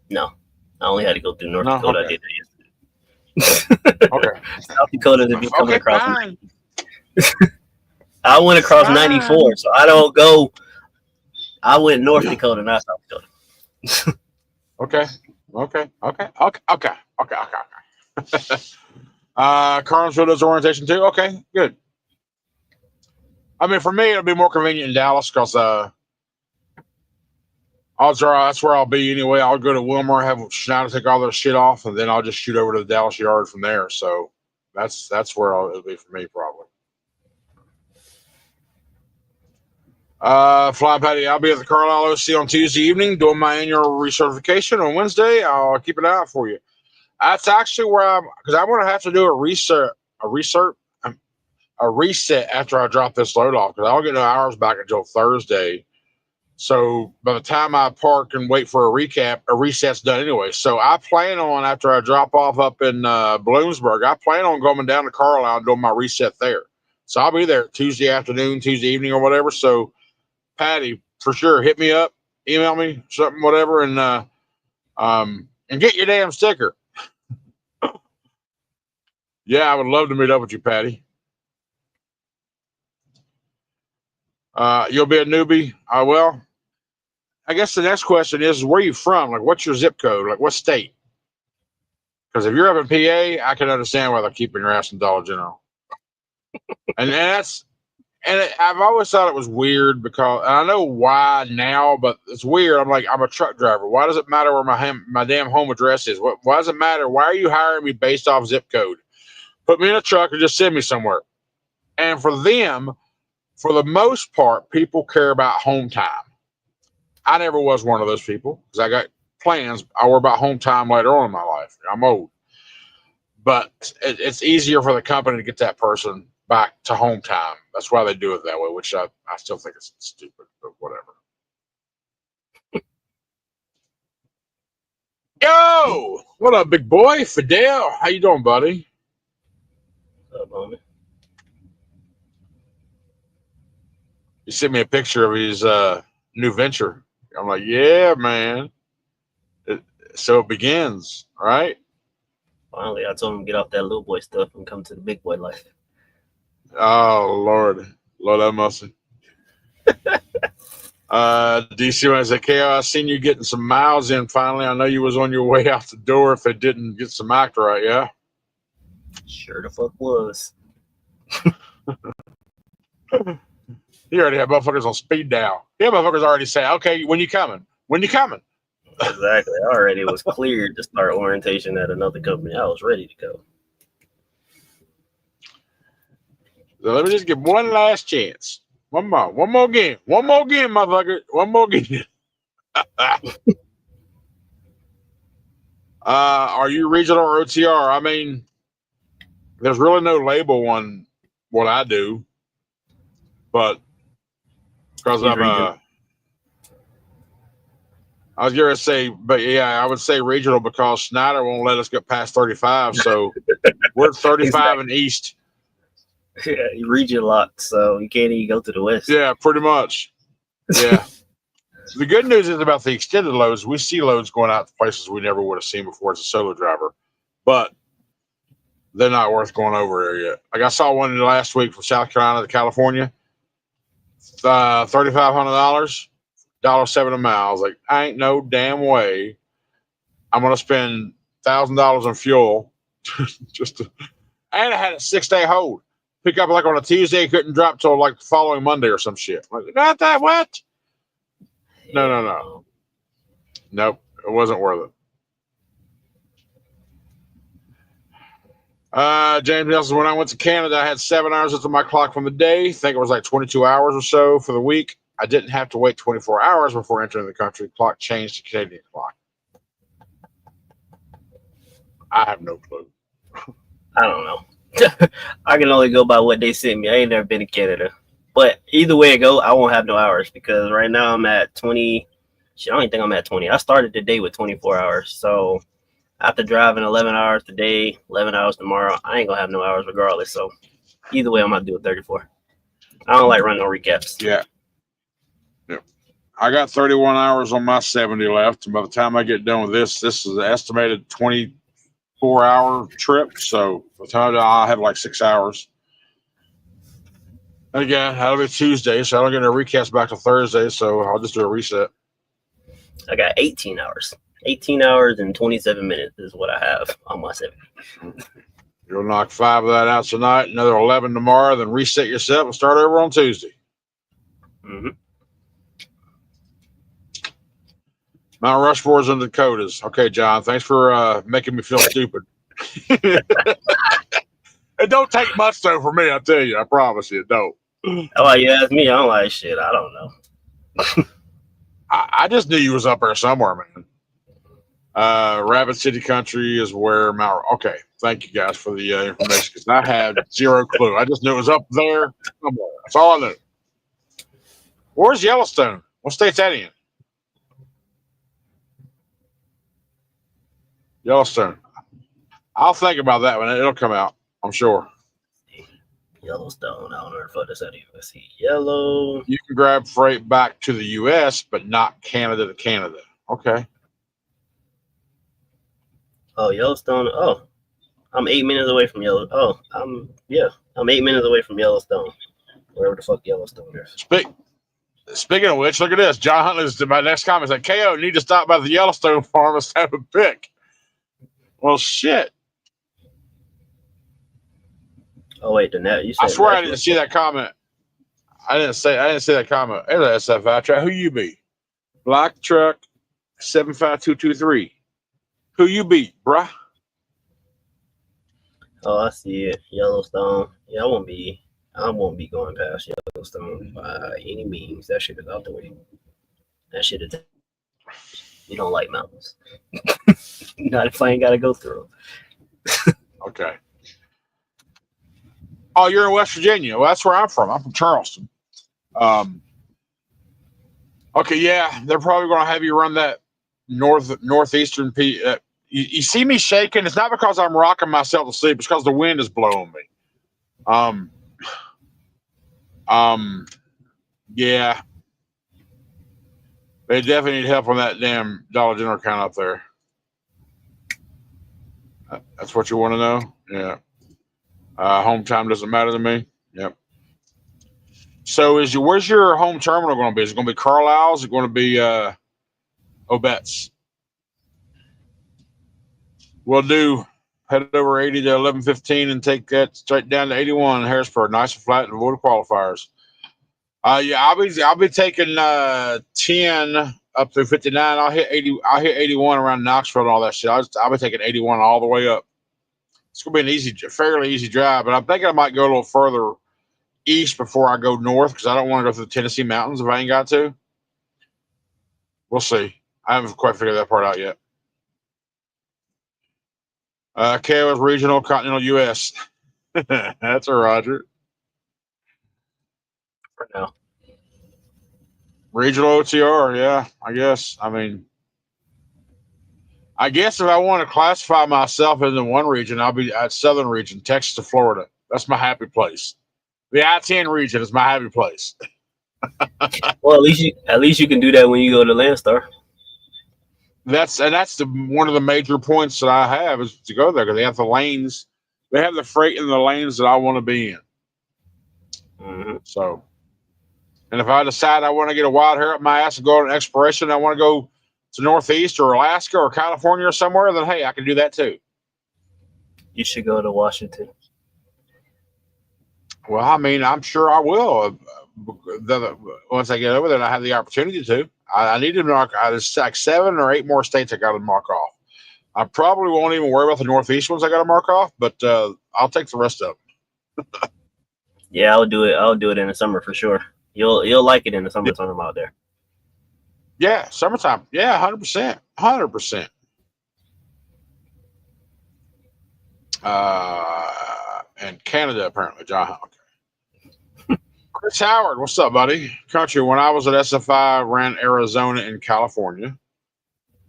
No, I only had to go through North Dakota. Okay. I did that yesterday. Okay. South Dakota to be coming across. Fine. I went across 94, so I don't go. I went North Dakota, not South Dakota. Okay. Carnesville does orientation too. Okay, good. I mean, for me, it'll be more convenient in Dallas because odds are that's where I'll be anyway. I'll go to Wilmer, have Schneider take all their shit off, and then I'll just shoot over to the Dallas yard from there. So that's where it'll be for me probably. Fly Patty, I'll be at the Carlisle OC on Tuesday evening doing my annual recertification. On Wednesday, I'll keep an eye out for you. That's actually where because I'm going to have to do a reset after I drop this load off because I'll get no hours back until Thursday. So by the time I park and wait for a reset's done anyway. So I plan on, after I drop off up in Bloomsburg, I plan on going down to Carlisle and doing my reset there. So I'll be there Tuesday afternoon, Tuesday evening or whatever. So Patty, for sure, hit me up, email me, something, whatever, and get your damn sticker. Yeah, I would love to meet up with you, Patty. You'll be a newbie. Well, I guess the next question is where are you from? Like, what's your zip code? Like, what state? Because if you're up in PA, I can understand why they're keeping your ass in Dollar General. I've always thought it was weird because and I know why now, but it's weird. I'm a truck driver. Why does it matter where my damn home address is? Why does it matter? Why are you hiring me based off zip code? Put me in a truck and just send me somewhere. And for them, for the most part, people care about home time. I never was one of those people because I got plans. I worry about home time later on in my life. I'm old. But it's easier for the company to get that person back to home time. That's why they do it that way, which I still think is stupid, but whatever. Yo! What up, big boy? Fidel, how you doing, buddy? What's up, homie? He sent me a picture of his new venture. I'm like, yeah, man. So it begins, right? Finally, I told him to get off that little boy stuff and come to the big boy life. Oh, Lord have mercy. DC, I said, KO, I seen you getting some miles in finally. I know you was on your way out the door if it didn't get some act right, yeah? Sure the fuck was. You already have motherfuckers on speed dial. Yeah, motherfuckers already say, okay, when you coming? When you coming? Exactly. I already was cleared to start orientation at another company. I was ready to go. So let me just give one last chance. One more game, motherfucker. One more game. Are you regional or OTR? I mean, there's really no label on what I do, but because I'm I was going to say, but yeah, I would say regional because Schneider won't let us get past 35. So we're 35 exactly. And east. Yeah, region locked, so you can't even go to the west. Yeah, pretty much. Yeah. The good news is about the extended loads. We see loads going out to places we never would have seen before as a solo driver, but they're not worth going over there yet. Like I saw one last week from South Carolina to California, $3,500, $1.07 a mile. I was like, I ain't no damn way I'm gonna spend $1,000 on fuel just to, and I had a 6-day hold. Pick up like on a Tuesday, couldn't drop till like the following Monday or some shit. I'm like, not that what? No. Nope, it wasn't worth it. James Nelson, when I went to Canada, I had 7 hours into my clock from the day. I think it was like 22 hours or so for the week. I didn't have to wait 24 hours before entering the country. Clock changed to Canadian clock. I have no clue. I don't know. I can only go by what they sent me. I ain't never been to Canada. But either way it go, I won't have no hours because right now I'm at 20. Shit, I don't even think I'm at 20. I started the day with 24 hours. So after driving 11 hours today, 11 hours tomorrow, I ain't going to have no hours regardless. So either way, I'm going to do it 34. I don't like running no recaps. Yeah. I got 31 hours on my 70 left. And by the time I get done with this is an estimated 24-hour trip. So by the time I'll have like 6 hours. And again, that'll be Tuesday, so I don't get a recast back to Thursday, so I'll just do a reset. I got 18 hours. 18 hours and 27 minutes is what I have on my 70. You'll knock 5 of that out tonight, another 11 tomorrow, then reset yourself and start over on Tuesday. Mm-hmm. Mount Rushmore's in the Dakotas. Okay, John, thanks for making me feel stupid. It don't take much, though, for me, I tell you. I promise you, it don't. Oh, you ask me, I'm like, shit, I don't know. I just knew you was up there somewhere, man. Rapid City Country is where Mount. Okay, thank you guys for the information because I had zero clue. I just knew it was up there somewhere. That's all I knew. Where's Yellowstone? What state's that in? Yellowstone. I'll think about that one. It'll come out, I'm sure. Yellowstone. I don't know if that's out. Let's see. Yellow. You can grab freight back to the U.S., but not Canada to Canada. Okay. Oh, Yellowstone. Oh, I'm 8 minutes away from Yellowstone. Oh, I'm 8 minutes away from Yellowstone. Wherever the fuck Yellowstone is. Speaking of which, look at this. John Huntley's my next comment is like, KO, need to stop by the Yellowstone farm and have a pick. Well, shit. Oh wait, you said I swear I didn't see that comment. I didn't say that comment. There's an SFI track. Who you be? Black truck 75223. Who you beat, bruh? Oh, I see it. Yellowstone. Yeah, I won't be going past Yellowstone by any means. That shit is out the way. That shit is. You don't like mountains. Not if I ain't gotta go through them. Okay. Oh, you're in West Virginia. Well, that's where I'm from. I'm from Charleston. Okay, yeah, they're probably going to have you run that northeastern. You see me shaking. It's not because I'm rocking myself to sleep. It's because the wind is blowing me. Yeah, they definitely need help on that damn Dollar General account up there. That's what you want to know? Yeah. Home time doesn't matter to me. Yep. So where's your home terminal going to be? Is it going to be Carlisle? Is it going to be Obetz? We'll do head over 80 to 1115 and take that straight down to 81 in Harrisburg. Nice and flat and avoid qualifiers. Yeah, I'll be taking 10 up through 59. I'll hit 80. I'll hit 81 around Knoxville and all that shit. I'll be taking 81 all the way up. It's gonna be fairly easy drive, but I'm thinking I might go a little further east before I go north because I don't want to go through the Tennessee mountains if I ain't got to. We'll see. I haven't quite figured that part out yet. KO's regional continental U.S. That's a Roger. For now. Regional OTR, yeah, I guess. I guess if I want to classify myself into one region, I'll be at southern region, Texas to Florida. That's my happy place. The I-10 region is my happy place. Well, at least you can do that when you go to Landstar. That's one of the major points that I have is to go there because they have the lanes. They have the freight in the lanes that I want to be in. Mm-hmm. So, and if I decide I want to get a wild hair up my ass and go on an exploration, I want to go to Northeast or Alaska or California or somewhere, then hey, I can do that too. You should go to Washington. Well, I'm sure I will. Once I get over there and I have the opportunity to. I need to knock. There's like 7 or 8 more states I got to mark off. I probably won't even worry about the Northeast ones I got to mark off, but I'll take the rest of them. Yeah, I'll do it. I'll do it in the summer for sure. You'll like it in the summertime. I'm out there. Yeah, summertime. Yeah, 100%. 100%. and Canada, apparently. John. Okay. Chris Howard, what's up, buddy? Country, when I was at SFI, ran Arizona and California.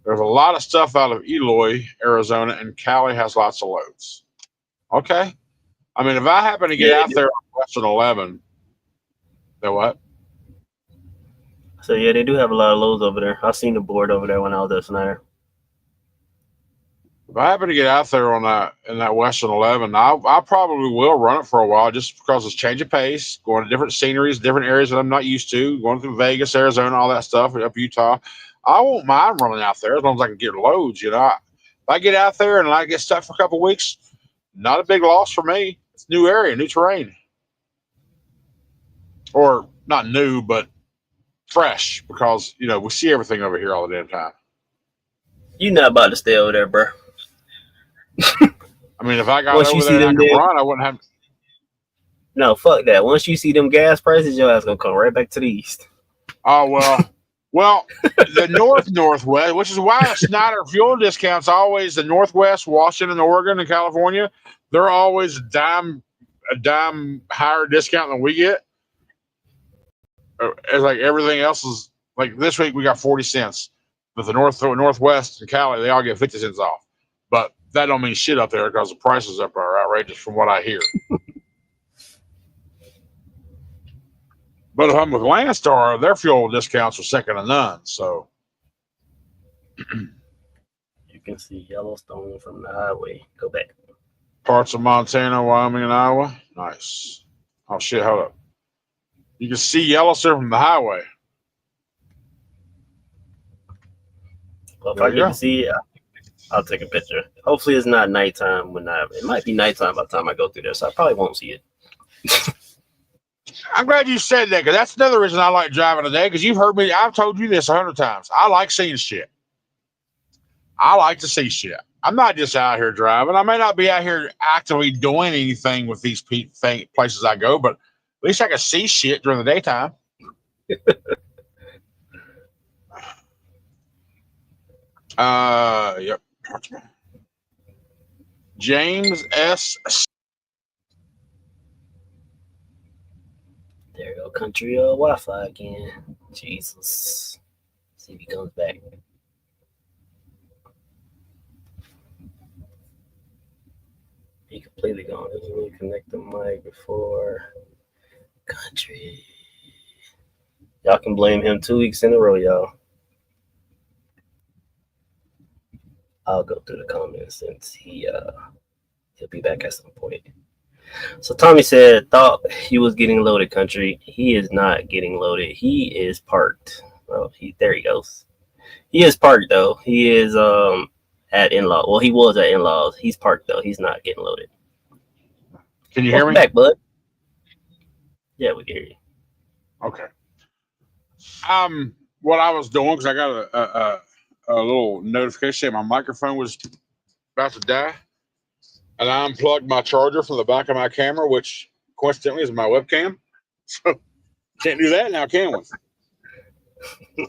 There's a lot of stuff out of Eloy, Arizona, and Cali has lots of loads. Okay. I mean, if I happen to get out there on Western 11, then what? So, yeah, they do have a lot of loads over there. I seen the board over there when I was at Snyder. If I happen to get out there on that Western 11, I probably will run it for a while just because it's change of pace, going to different sceneries, different areas that I'm not used to, going through Vegas, Arizona, all that stuff, up Utah. I won't mind running out there as long as I can get loads. You know, if I get out there and I get stuck for a couple of weeks, not a big loss for me. It's new area, new terrain, or not new, but fresh because you know we see everything over here all the damn time. You're not about to stay over there, bro. I mean, if I got over there and I could run, I wouldn't have. No, fuck that. Once you see them gas prices, your ass gonna come right back to the east. Oh well, the northwest, which is why Snyder fuel discounts always the Northwest, Washington, Oregon, and California. They're always a dime higher discount than we get. It's like everything else is like this week we got 40 cents, but the Northwest and Cali they all get 50 cents off. But that don't mean shit up there because the prices up are outrageous from what I hear. But if I'm with Landstar, their fuel discounts are second to none. So you can see Yellowstone from the highway. Go back. Parts of Montana, Wyoming, and Iowa. Nice. Oh shit! Hold up. You can see Yellowstone from the highway. Well, if I get to see it, I'll take a picture. Hopefully, it's not nighttime it might be nighttime by the time I go through there, so I probably won't see it. I'm glad you said that because that's another reason I like driving today. Because you've heard me, I've told you this 100 times. I like seeing shit. I like to see shit. I'm not just out here driving. I may not be out here actively doing anything with these places I go, but at least I can see shit during the daytime. Yep. James S. There you go, country Wi-Fi again. Jesus. See if he comes back. He completely gone. Doesn't really connect the mic before. Country. Y'all can blame him 2 weeks in a row, y'all. I'll go through the comments since he'll be back at some point. So Tommy said, thought he was getting loaded, country. He is not getting loaded. He is parked. Well, there he goes. He is parked though. He is at in-law. Well, he was at in-laws. He's parked though. He's not getting loaded. Can you hear me? Back, bud. Yeah, we can hear you. Okay. What I was doing because I got a little notification saying my microphone was about to die. And I unplugged my charger from the back of my camera, which coincidentally is my webcam. So can't do that now, can we?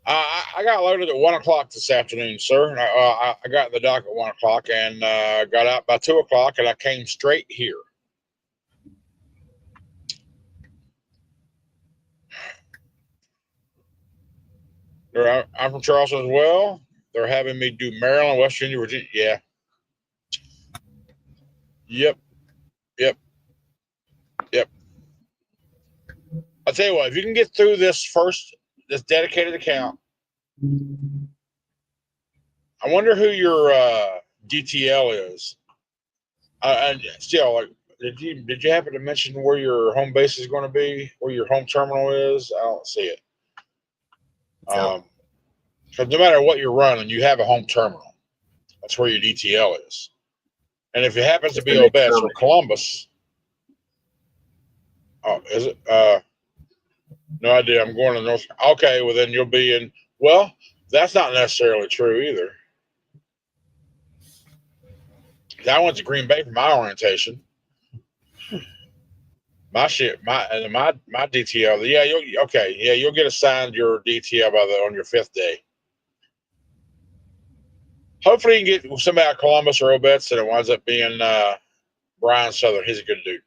I got loaded at 1 o'clock this afternoon, sir. I got in the dock at 1 o'clock and got out by 2 o'clock, and I came straight here. I'm from Charleston as well. They're having me do Maryland, West Virginia, Virginia. Yeah. Yep. I'll tell you what, if you can get through this dedicated account, I wonder who your DTL is. Still, like, did you happen to mention where your home base is going to be, where your home terminal is? I don't see it. Because no matter what you're running, you have a home terminal. That's where your DTL is. And if it happens to be Obess or Columbus, oh, is it? No idea. I'm going to North. Okay, well then you'll be in. Well, that's not necessarily true either. I went to Green Bay for my orientation. My DTL. Yeah, you'll get assigned your DTL on your 5th day. Hopefully you can get somebody out of Columbus or Obetz, and it winds up being Brian Southern. He's a good dude.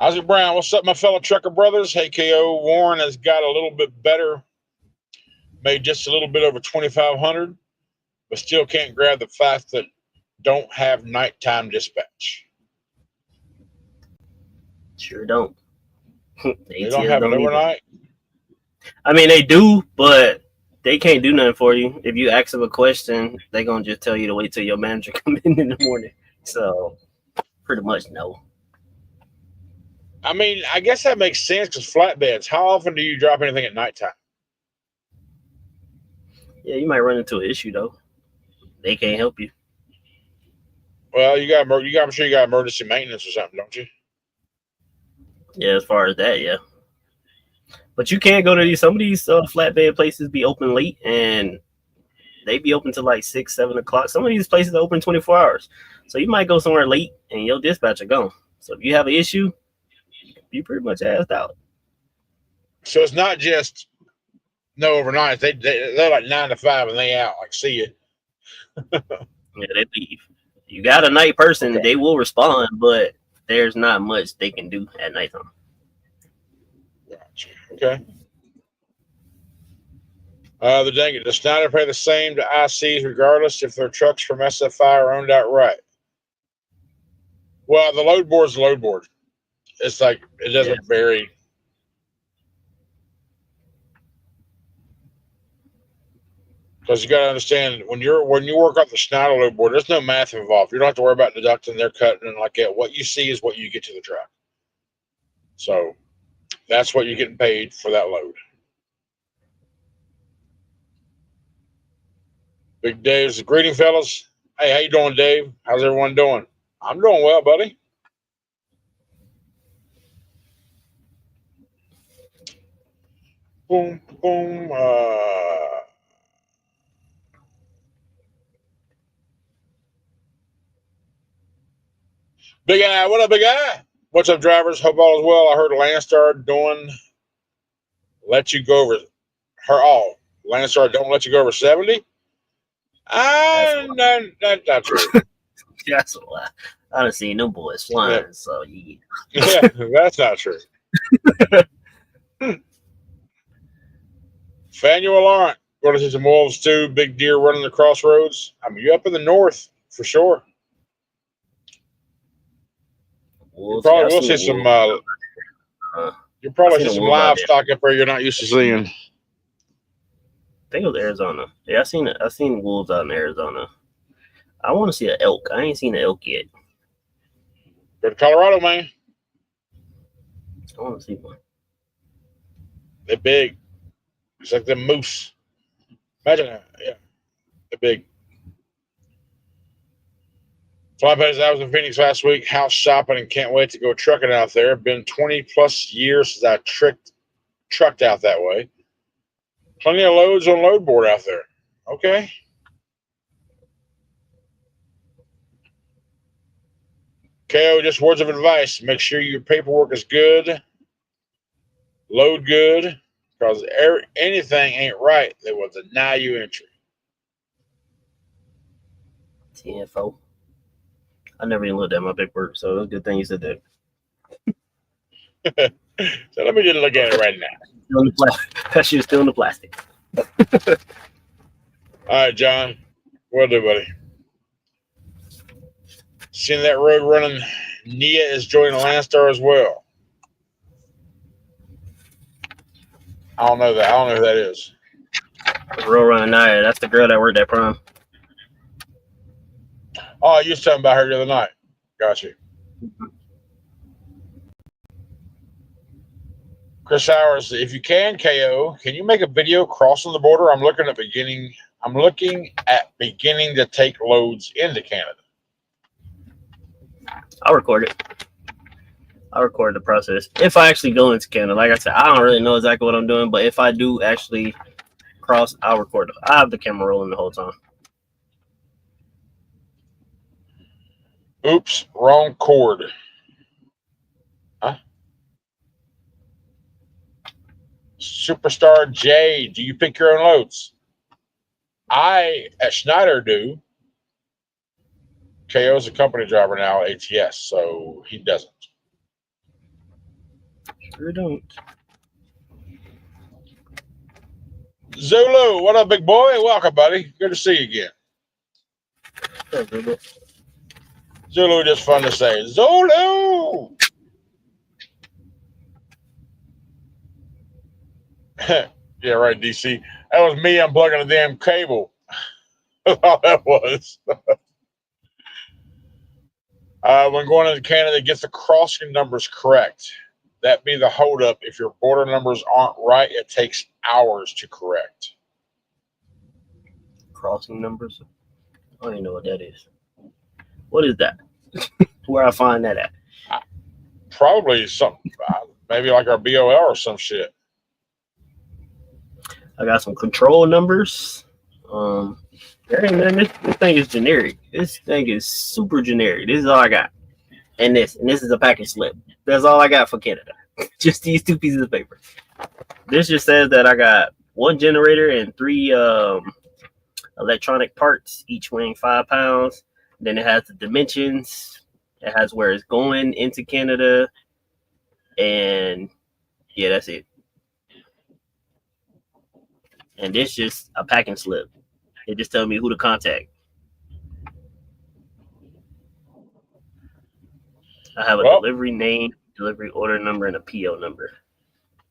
Isaac Brown, what's up, my fellow trucker brothers? Hey, KO. Warren has got a little bit better, made just a little bit over 2,500, but still can't grab the fact that don't have nighttime dispatch. Sure don't. They don't have it overnight. I mean, they do, but they can't do nothing for you. If you ask them a question, they're going to just tell you to wait till your manager come in the morning. So, pretty much no. I mean, I guess that makes sense because flatbeds, how often do you drop anything at nighttime? Yeah, you might run into an issue, though. They can't help you. Well, I'm sure you got emergency maintenance or something, don't you? Yeah, as far as that, yeah. But you can't go to some of these flatbed places be open late, and they be open till like 6, 7 o'clock. Some of these places are open 24 hours. So you might go somewhere late, and your dispatcher gone. So if you have an issue, you pretty much asked out. So it's not just no overnight. They're like 9 to 5, and they out. Like, see you. Yeah, they leave. You got a night person, okay. They will respond, but there's not much they can do at nighttime. Gotcha. Okay. The Snyder pay the same to ICs regardless if their trucks from SFI are owned outright. Well, the load board is the load board. It's like it doesn't vary. Because you got to understand when you work off the Snyder load board, there's no math involved. You don't have to worry about deducting their cutting and like that. What you see is what you get to the truck. So that's what you're getting paid for that load. Big Dave's greeting, fellas. Hey, how you doing, Dave? How's everyone doing? I'm doing well, buddy. Boom, boom. Big Eye, what up, Big Eye? What's up, drivers? Hope all is well. I heard Landstar doing let you go over her all. Landstar don't let you go over 70. That's not true. That's a lie. I done seen them boys flying, so yeah. Yeah, that's not true. Fanuel Laurent, going to see some wolves too. Big deer running the crossroads. I mean, you're up in the north for sure. You probably will see some. You probably see some livestock up there you're not used to seeing. I think it was Arizona. Yeah, I seen wolves out in Arizona. I want to see an elk. I ain't seen an elk yet. Go to Colorado, man. I want to see one. They're big. It's like the moose. Imagine that. Yeah, they're big. Flypads, I was in Phoenix last week, house shopping, and can't wait to go trucking out there. Been 20 plus years since I trucked out that way. Plenty of loads on load board out there. Okay. KO, just words of advice. Make sure your paperwork is good. Load good. Because anything ain't right, they will deny you entry. TFO. I never even looked at my paperwork, so it's a good thing you said that. So let me just look at it right now. That shit's still in the plastic. All right, John. Well done, buddy. Seeing that road running, Nia is joining Landstar as well. I don't know that. I don't know who that is. Road running Nia. That's the girl that worked at Prime. Oh, you was talking about her the other night. Got you. Chris Howers, if you can, KO, can you make a video crossing the border? I'm looking at beginning to take loads into Canada. I'll record it. I'll record the process. If I actually go into Canada, like I said, I don't really know exactly what I'm doing, but if I do actually cross, I'll record it. I have the camera rolling the whole time. Oops, wrong cord. Huh? Superstar J, do you pick your own loads? I at Schneider do. KO's a company driver now at ATS, so he doesn't. Sure don't. Zulu, what up, big boy? Welcome, buddy. Good to see you again. Zulu, just fun to say. Zulu! Yeah, right, DC. That was me unplugging a damn cable. That's all that was. When going into Canada, get the crossing numbers correct. That be the holdup. If your border numbers aren't right, it takes hours to correct. Crossing numbers? I don't even know what that is. What is that? Where I find that at? Probably something, maybe like our BOL or some shit. I got some control numbers. There ain't nothing. This thing is generic. This thing is super generic. This is all I got. And this is a package slip. That's all I got for Canada. Just these 2 pieces of paper. This just says that I got 1 generator and 3 electronic parts, each weighing 5 pounds. Then it has the dimensions. It has where it's going into Canada. And yeah, that's it. And this just a packing slip. It just tells me who to contact. I have a delivery name, delivery order number, and a PO number.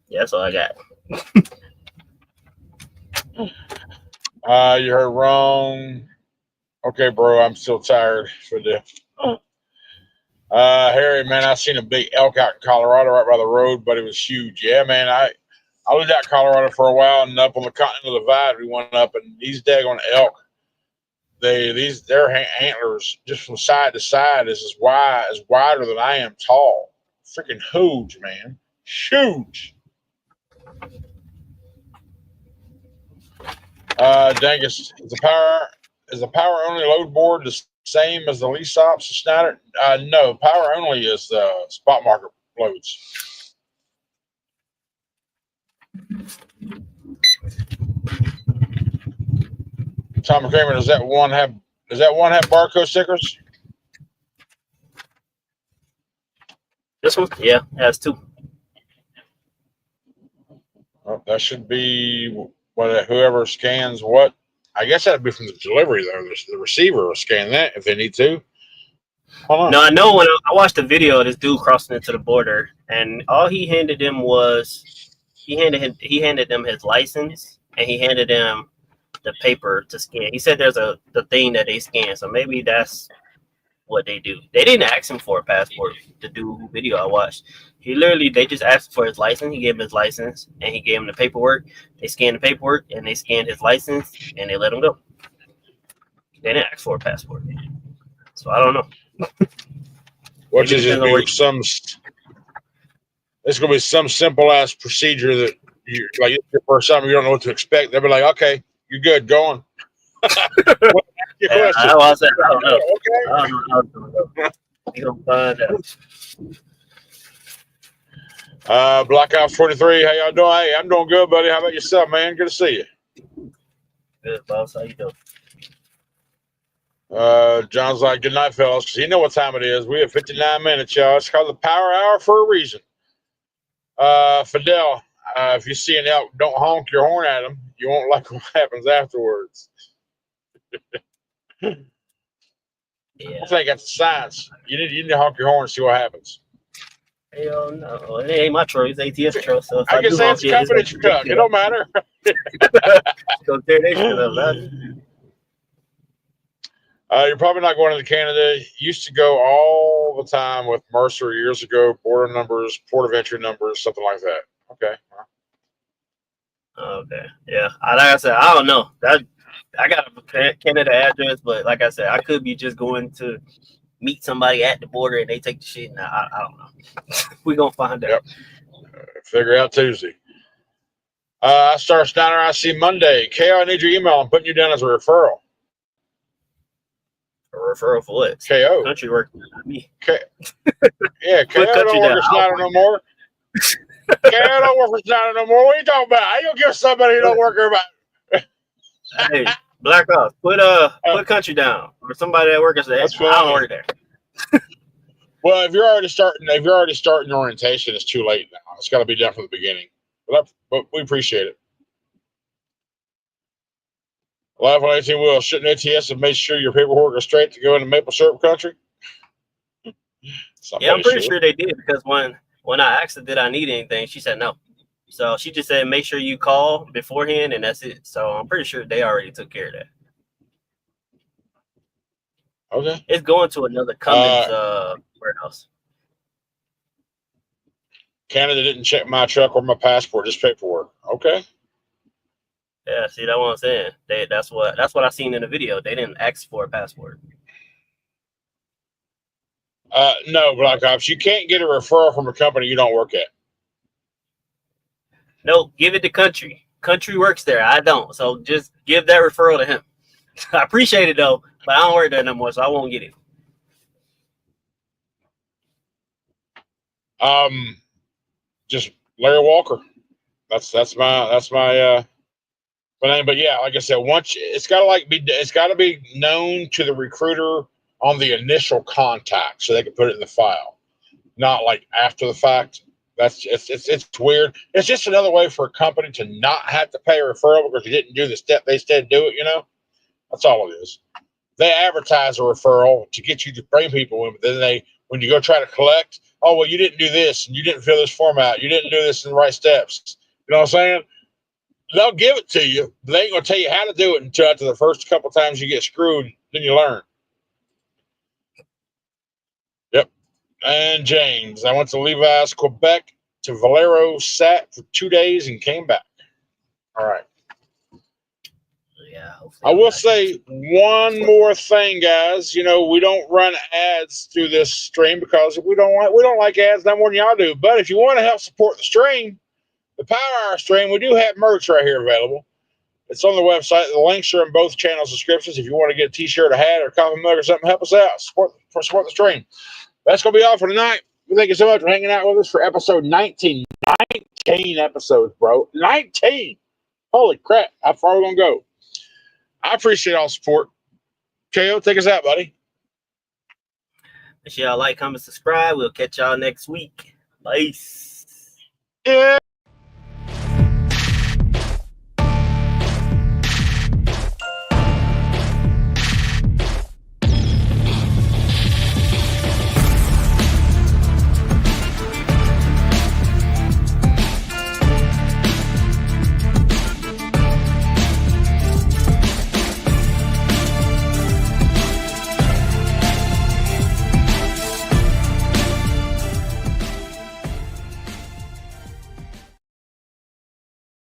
Yeah, that's all I got. You heard wrong. Okay, bro, I'm still tired for the. Harry, man, I seen a big elk out in Colorado right by the road, but it was huge. Yeah, man, I lived out in Colorado for a while, and up on the Continental Divide, we went up, and these daggone elk, their antlers just from side to side is wider than I am tall. Freaking huge, man, huge. Dangus, is the power only load board the same as the lease ops of Schneider? No, power only is the spot market loads. Tom Kramer, does that one have barcode stickers? This one, yeah, it has 2. Oh, that should be whoever scans what. I guess that'd be from the delivery though. The receiver will scan that if they need to. Hold on. No, I know when I watched the video of this dude crossing into the border, and all he handed them was he handed them his license, and he handed them the paper to scan. He said there's the thing that they scan, so maybe that's what they do. They didn't ask him for a passport. The dude video I watched, they just asked for his license. He gave him his license, and he gave him the paperwork. They scanned the paperwork, and they scanned his license, and they let him go. They didn't ask for a passport, so I don't know. Which is just be some. It's gonna be some simple ass procedure that you like. It's your first time, you don't know what to expect. They'll be like, "Okay, you're good, go on." I don't know. Okay. You gonna find out. Black Ops 23, how y'all doing? Hey, I'm doing good, buddy. How about yourself, man? Good to see you. Good, boss. How you doing? John's like, good night, fellas. You know what time it is. We have 59 minutes, y'all. It's called the Power Hour for a reason. Fidel, if you see an elk, don't honk your horn at them. You won't like what happens afterwards. Yeah. I think that's science. You need to honk your horn and see what happens. Hell no. It ain't my truck. It's ATS truck. So I can say it's a company truck. It don't matter. Go tear that shit up, man. You're probably not going into Canada. Used to go all the time with Mercer years ago. Border numbers, port of entry numbers, something like that. Okay. Okay. Yeah. Like I said, I don't know. I got a Canada address, but like I said, I could be just going to meet somebody at the border and they take the shit. And I don't know. We're gonna find out. Yep. Figure out Tuesday. I start Schneider IC Monday. KO, I need your email. I'm putting you down as a referral. A referral for what? KO. Country work. Me. Yeah, KO don't work at Schneider no more. KO don't work for Schneider no more. What are you talking about? How you gonna give somebody who don't work here about? Hey, Black Ops, put country down, or somebody at work and say, That's I don't fine. work there. Well, if you're already starting orientation, it's too late now. It's got to be done from the beginning. But we appreciate it. Live on 18 Will, shouldn't ATS have made sure your paperwork is straight to go into maple syrup country? Yeah, I'm pretty sure they did, because when I asked her, did I need anything, she said no. So she just said, make sure you call beforehand, and that's it. So I'm pretty sure they already took care of that. Okay. It's going to another Cummins warehouse. Canada didn't check my truck or my passport, just paperwork. Okay. Yeah, see, that's what I'm saying. That's what I seen in the video. They didn't ask for a passport. No, Black Ops, you can't get a referral from a company you don't work at. No, give it to Country. Country works there. I don't. So just give that referral to him. I appreciate it though, but I don't work there no more, so I won't get it. Just Larry Walker. That's my name. But yeah, like I said, once it's got to be known to the recruiter on the initial contact, so they can put it in the file, not like after the fact. It's weird. It's just another way for a company to not have to pay a referral because you didn't do the step they said do it. That's all it is. They advertise a referral to get you to bring people in, but then when you go try to collect, oh well, you didn't do this and you didn't fill this form out, you didn't do this in the right steps. You know what I'm saying? They'll give it to you, but they ain't gonna tell you how to do it until after the first couple times you get screwed, then you learn. Yep. And James, I went to Levi's, Quebec to Valero, sat for 2 days and came back. All right. Yeah. I will say one more thing, guys. We don't run ads through this stream because we don't like ads no more than y'all do. But if you want to help support the stream, the Power Hour stream, we do have merch right here available. It's on the website. The links are in both channel descriptions. If you want to get a T-shirt, a hat, or a coffee mug or something, help us out. Support the stream. That's going to be all for tonight. Thank you so much for hanging out with us for episode 19. 19 episodes, bro. 19. Holy crap. How far are we going to go? I appreciate all the support. KO, take us out, buddy. Make sure y'all like, comment, subscribe. We'll catch y'all next week. Peace. Yeah.